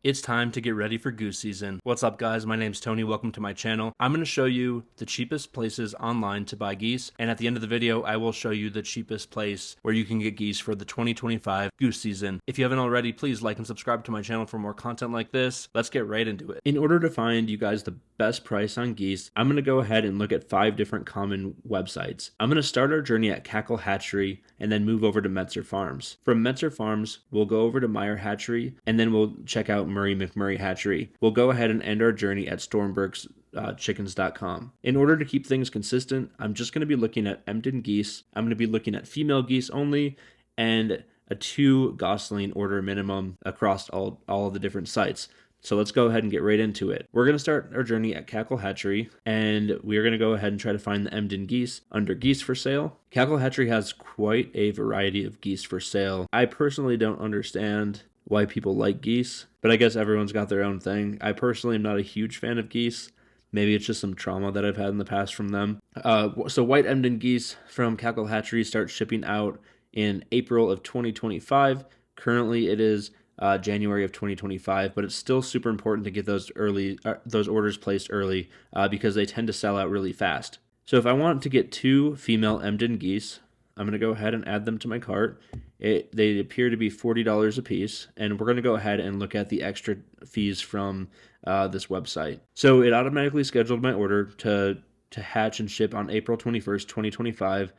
It's time to get ready for goose season. What's up, guys? My name's Tony. Welcome to my channel. I'm going to show you the cheapest places online to buy geese, and at the end of the video, I will show you the cheapest place where you can get geese for the 2025 goose season. If you haven't already, please like and subscribe to my channel for more content like this. Let's get right into it. In order to find you guys the best price on geese, I'm going to go ahead and look at 5 different common websites. I'm going to start our journey at Cackle Hatchery and then move over to Metzer Farms. From Metzer Farms, we'll go over to Meyer Hatchery, and then we'll check out McMurray Hatchery. We'll go ahead and end our journey at Stormberg's chickens.com. In order to keep things consistent, I'm just going to be looking at Emden geese. I'm going to be looking at female geese only and a 2 gosling order minimum across all of the different sites. So let's go ahead and get right into it. We're going to start our journey at Cackle Hatchery, and we're going to go ahead and try to find the Emden geese under geese for sale. Cackle Hatchery has quite a variety of geese for sale. I personally don't understand why people like geese, but I guess everyone's got their own thing. I personally am not a huge fan of geese. Maybe it's just some trauma that I've had in the past from them. So white Emden geese from Cackle Hatchery start shipping out in April of 2025. Currently it is January of 2025, but it's still super important to get those orders placed early because they tend to sell out really fast. So if I want to get 2 female Emden geese, I'm going to go ahead and add them to my cart. They appear to be $40 a piece, and we're going to go ahead and look at the extra fees from this website. So it automatically scheduled my order to hatch and ship on April 21st, 2025,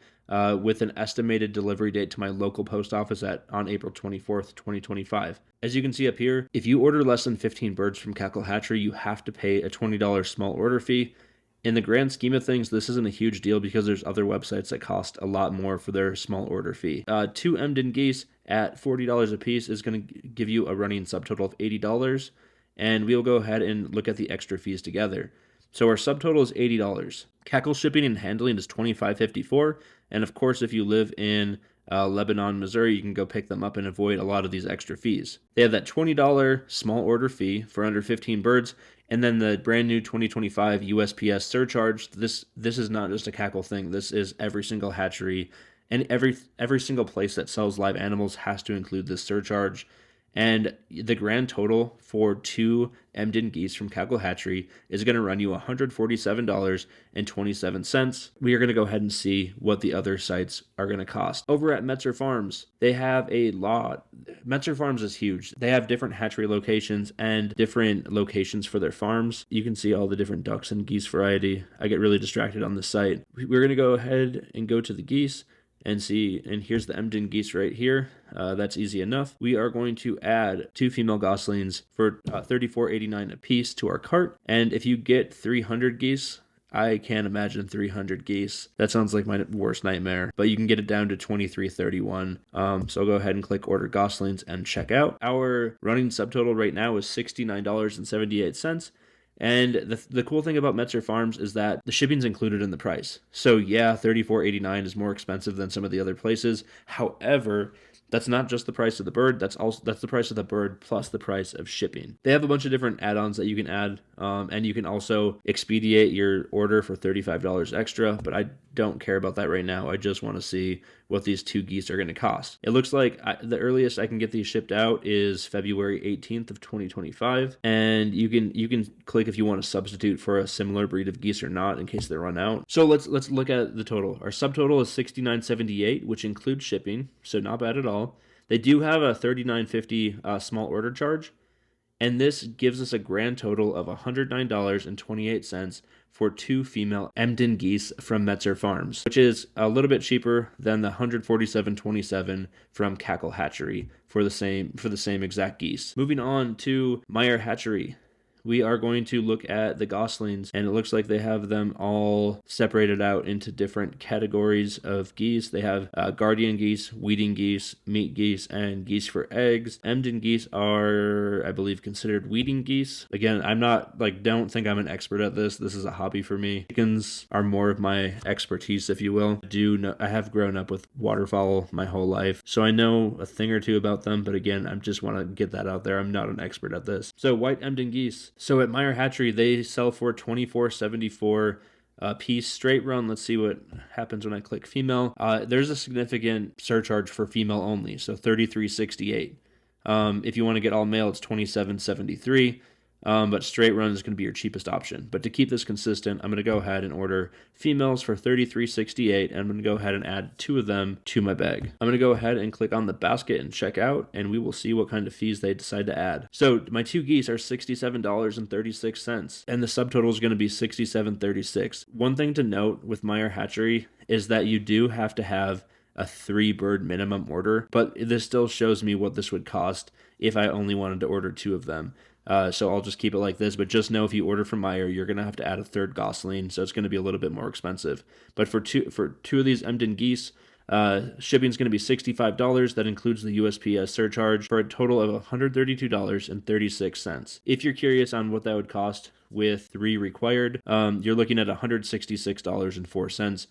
with an estimated delivery date to my local post office on April 24th, 2025. As you can see up here, if you order less than 15 birds from Cackle Hatchery, you have to pay a $20 small order fee. In the grand scheme of things, this isn't a huge deal because there's other websites that cost a lot more for their small order fee. 2 Emden geese at $40 a piece is going to give you a running subtotal of $80, and we'll go ahead and look at the extra fees together. So our subtotal is $80. Cackle shipping and handling is $25.54, and of course, if you live in Lebanon, Missouri, you can go pick them up and avoid a lot of these extra fees. They have that $20 small order fee for under 15 birds, and then the brand new 2025 USPS surcharge. This is not just a Cackle thing. This is every single hatchery and every single place that sells live animals has to include this surcharge. And the grand total for 2 Emden geese from Cackle Hatchery is going to run you $147.27. We are going to go ahead and see what the other sites are going to cost. Over at Metzer Farms, they have a lot. Metzer Farms is huge. They have different hatchery locations and different locations for their farms. You can see all the different ducks and geese variety. I get really distracted on this site. We're going to go ahead and go to the geese and see, and here's the Emden geese right here. That's easy enough. We are going to add 2 female goslings for $34.89 a piece to our cart, and if you get 300 geese, I can't imagine 300 geese. That sounds like my worst nightmare, but you can get it down to $23.31. So I'll go ahead and click order goslings and check out. Our running subtotal right now is $69.78. And the cool thing about Metzer Farms is that the shipping's included in the price. So yeah, $34.89 is more expensive than some of the other places. However, that's not just the price of the bird. That's the price of the bird plus the price of shipping. They have a bunch of different add-ons that you can add, and you can also expedite your order for $35 extra. But I don't care about that right now. I just want to see what these 2 geese are going to cost. It looks like the earliest I can get these shipped out is February 18th of 2025, and you can click if you want to substitute for a similar breed of geese or not in case they run out. So let's look at the total. Our subtotal is $69.78, which includes shipping, so not bad at all. They do have a $39.50 small order charge, and this gives us a grand total of $109.28 for 2 female Emden geese from Metzer Farms, which is a little bit cheaper than the $147.27 from Cackle Hatchery for the same exact geese. Moving on to Meyer Hatchery. We are going to look at the goslings, and it looks like they have them all separated out into different categories of geese. They have guardian geese, weeding geese, meat geese, and geese for eggs. Emden geese are, I believe, considered weeding geese. Again, don't think I'm an expert at this. This is a hobby for me. Chickens are more of my expertise, if you will. I have grown up with waterfowl my whole life, so I know a thing or two about them, but again, I just want to get that out there. I'm not an expert at this. So white Emden geese. So at Meyer Hatchery, they sell for $24.74 piece straight run. Let's see what happens when I click female. There's a significant surcharge for female only, so $33.68. If you want to get all male, it's $27.73. But straight run is going to be your cheapest option. But to keep this consistent, I'm going to go ahead and order females for $33.68, and I'm going to go ahead and add 2 of them to my bag. I'm going to go ahead and click on the basket and check out, and we will see what kind of fees they decide to add. So my 2 geese are $67.36, and the subtotal is going to be $67.36. One thing to note with Meyer Hatchery is that you do have to have a 3-bird minimum order, but this still shows me what this would cost if I only wanted to order 2 of them. So I'll just keep it like this, but just know if you order from Meyer, you're going to have to add a 3rd gosling, so it's going to be a little bit more expensive. But for two of these Emden geese, shipping is going to be $65. That includes the USPS surcharge for a total of $132.36. If you're curious on what that would cost with 3 required, you're looking at $166.04.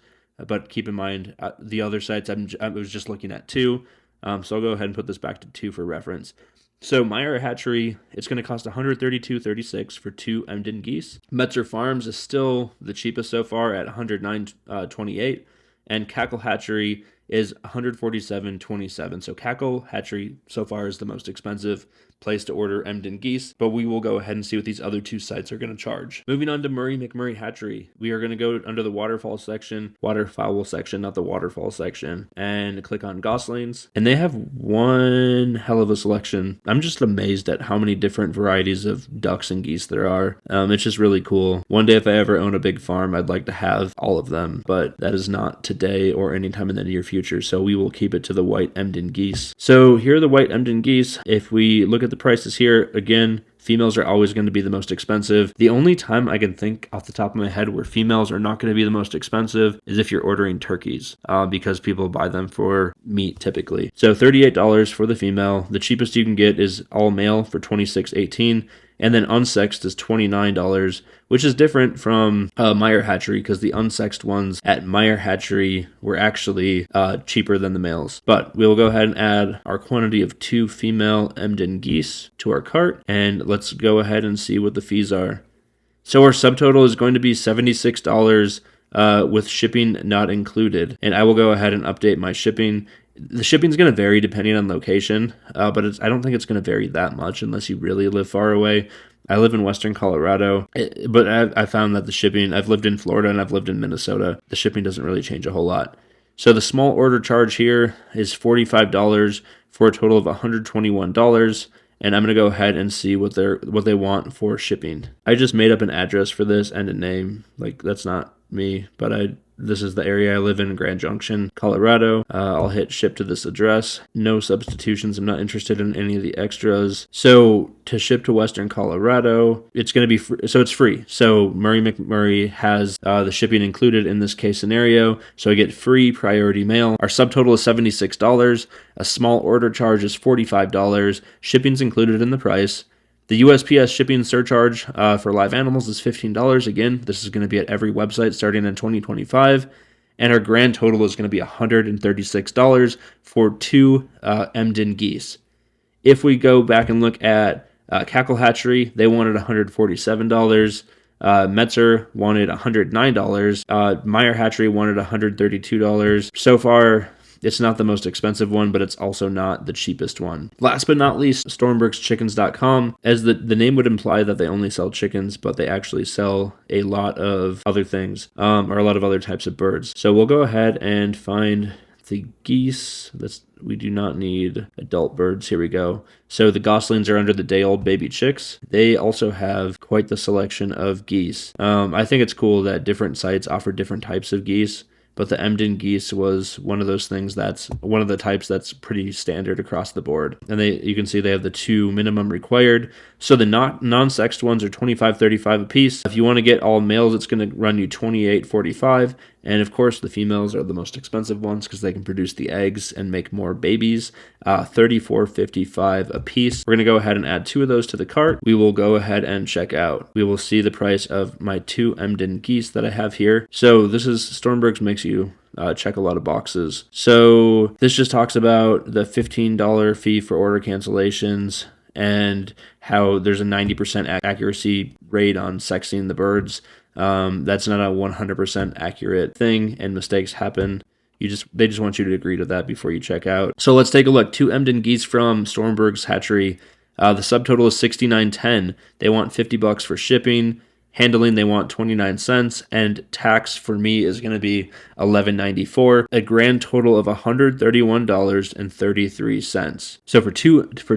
But keep in mind, the other sites, I was just looking at 2, so I'll go ahead and put this back to 2 for reference. So Meyer Hatchery, it's going to cost $132.36 for 2 Emden geese. Metzer Farms is still the cheapest so far at $109.28, and Cackle Hatchery is $147.27. So Cackle Hatchery so far is the most expensive place to order Emden geese, but we will go ahead and see what these other 2 sites are going to charge. Moving on to McMurray Hatchery, we are going to go under the waterfowl section, not the waterfall section, and click on goslings. And they have one hell of a selection. I'm just amazed at how many different varieties of ducks and geese there are. It's just really cool. One day if I ever own a big farm, I'd like to have all of them, but that is not today or anytime in the near future, so we will keep it to the white Emden geese. So here are the white Emden geese. If we look at the prices here, again, females are always going to be the most expensive. The only time I can think off the top of my head where females are not going to be the most expensive is if you're ordering turkeys, because people buy them for meat typically. So $38 for the female. The cheapest you can get is all male for $26.18. And then unsexed is $29, which is different from Meyer Hatchery because the unsexed ones at Meyer Hatchery were actually cheaper than the males. But we'll go ahead and add our quantity of 2 female Emden geese to our cart, and let's go ahead and see what the fees are. So our subtotal is going to be $76 with shipping not included, and I will go ahead and update my shipping. The shipping is going to vary depending on location, but I don't think it's going to vary that much unless you really live far away. I live in Western Colorado, but I found that the shipping, I've lived in Florida and I've lived in Minnesota, the shipping doesn't really change a whole lot. So the small order charge here is $45 for a total of $121. And I'm going to go ahead and see what they want for shipping. I just made up an address for this and a name. Like, that's not me, but this is the area I live in, Grand Junction, Colorado. I'll hit ship to this address. No substitutions. I'm not interested in any of the extras. So to ship to Western Colorado, it's going to be free. So it's free. So McMurray has the shipping included in this case scenario. So I get free priority mail. Our subtotal is $76. A small order charge is $45. Shipping's included in the price. The USPS shipping surcharge for live animals is $15. Again, this is going to be at every website starting in 2025. And our grand total is going to be $136 for 2 Emden geese. If we go back and look at Cackle Hatchery, they wanted $147. Metzer wanted $109. Meyer Hatchery wanted $132. So far, it's not the most expensive one, but it's also not the cheapest one. Last but not least, StormbergChickens.com. As the name would imply that they only sell chickens, but they actually sell a lot of other things, or a lot of other types of birds. So we'll go ahead and find the geese. We do not need adult birds. Here we go. So the goslings are under the day-old baby chicks. They also have quite the selection of geese. I think it's cool that different sites offer different types of geese. But the Emden geese was one of those things that's one of the types that's pretty standard across the board. And you can see they have the 2 minimum required. So the non-sexed ones are $25.35 a piece. If you want to get all males, it's going to run you $28.45. And of course, the females are the most expensive ones because they can produce the eggs and make more babies. $34.55 a piece. We're going to go ahead and add 2 of those to the cart. We will go ahead and check out. We will see the price of my 2 Emden geese that I have here. So this is Stormberg's makes you check a lot of boxes. So this just talks about the $15 fee for order cancellations and how there's a 90% accuracy rate on sexing the birds. That's not a 100% accurate thing, and mistakes happen. They just want you to agree to that before you check out. So let's take a look. 2 Emden geese from Stormberg's Hatchery. The subtotal is $69.10. They want $50 for shipping. Handling, they want 29 cents, and tax for me is going to be $11.94. A grand total of $131.33. So for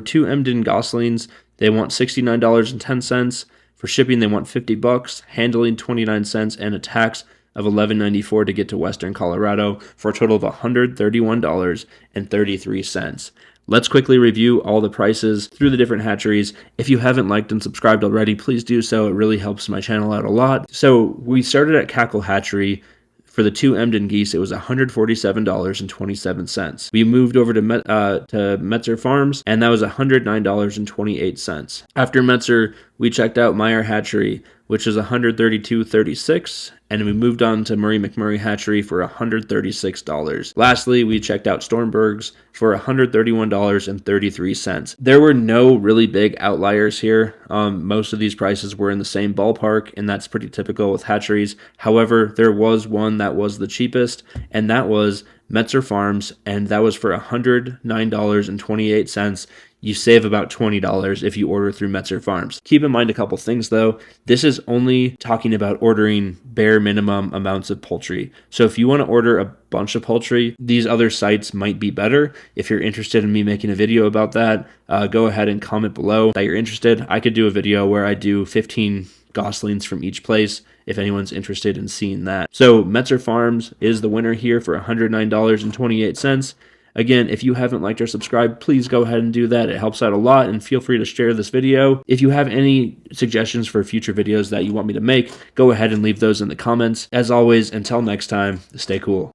two Emden goslings, they want $69.10. For shipping, they want $50. Handling, 29 cents, and a tax of $11.94 to get to Western Colorado for a total of $131.33. Let's quickly review all the prices through the different hatcheries. If you haven't liked and subscribed already, please do so. It really helps my channel out a lot. So we started at Cackle Hatchery. For the 2 Emden geese, it was $147.27. We moved over to Metzer Farms, and that was $109.28. After Metzer, we checked out Meyer Hatchery, which is $132.36, and we moved on to McMurray Hatchery for $136. Lastly, we checked out Stormberg's for $131.33. There were no really big outliers here. Most of these prices were in the same ballpark, and that's pretty typical with hatcheries. However, there was one that was the cheapest, and that was Metzer Farms, and that was for $109.28. You save about $20 if you order through Metzer Farms. Keep in mind a couple things though. This is only talking about ordering bare minimum amounts of poultry. So if you want to order a bunch of poultry, these other sites might be better. If you're interested in me making a video about that, go ahead and comment below that you're interested. I could do a video where I do 15 goslings from each place if anyone's interested in seeing that. So Metzer Farms is the winner here for $109.28. Again, if you haven't liked or subscribed, please go ahead and do that. It helps out a lot, and feel free to share this video. If you have any suggestions for future videos that you want me to make, go ahead and leave those in the comments. As always, until next time, stay cool.